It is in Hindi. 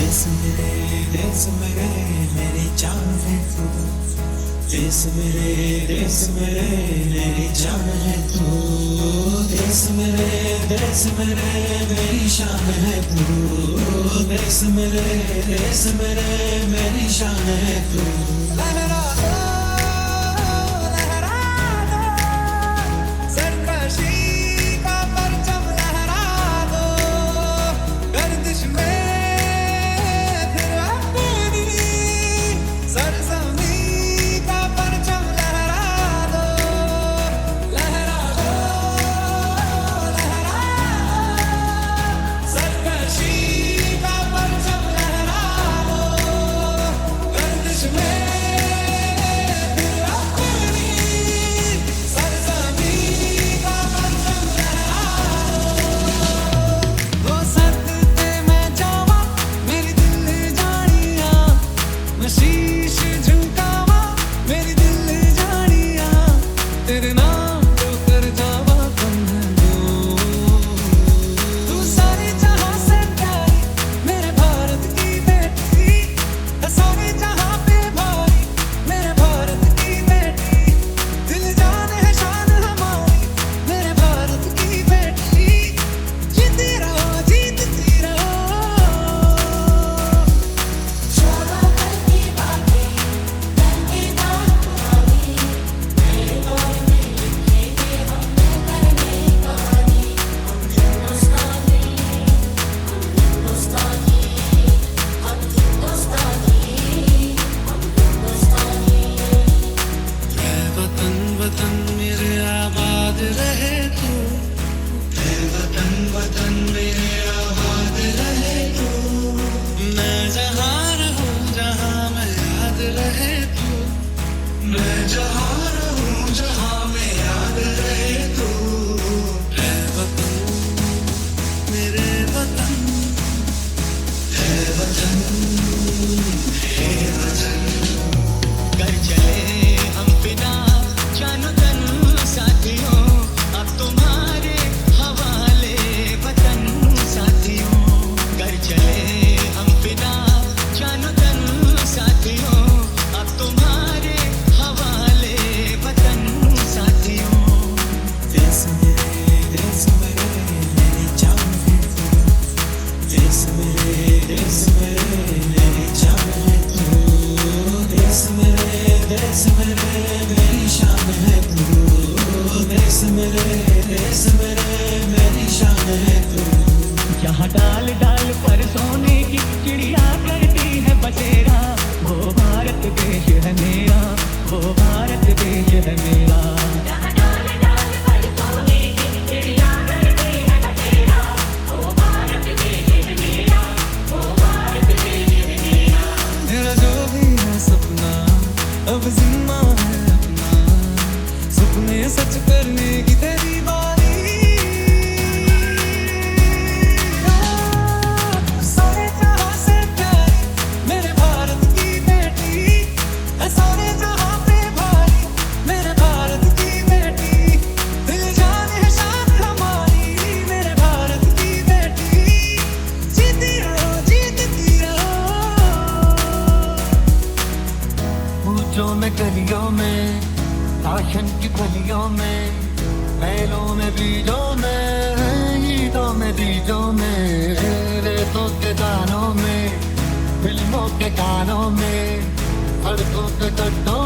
देश मेरे मेरी जान है तू। देश मेरे मेरी जान है तू। देश मेरे मेरी शान है तू। देश मेरे मेरी शान है तू। लहरा दो, लहरा दो, सरकशी का परचम लहरा दो। गर्दिश में फिर अपनी सरजमी का परचम लहरा दो। लहरा दो, लहरा दो, सरकशी का परचम लहरा दो। गर्दिश में यहाँ डाल डाल पर सोने की चिड़िया करती है बसेरा। वो भारत देश है मेरा, वो भारत देश है मेरा। यहाँ डाल डाल पर सोने की चिड़िया करती है बसेरा। वो भारत देश है मेरा, वो भारत देश है मेरा। मेरा जो भी है सपना अब जिम्मा है अपना, सपने सच करने की तेरी बारी। सारे जहां से प्यारी मेरे भारत की बेटी, सारे जहां पे भारी मेरे भारत की बेटी। दिल जान है शान हमारी मेरे भारत की बेटी। जीती रहो, जीतती रहो। पूछो में गलियों में, राशन की गलियों में, बैलों में बीजों में, ईदों में बीजों में, रेतों के दानों में, फिल्मों के गानों में, सड़कों के गड्ढों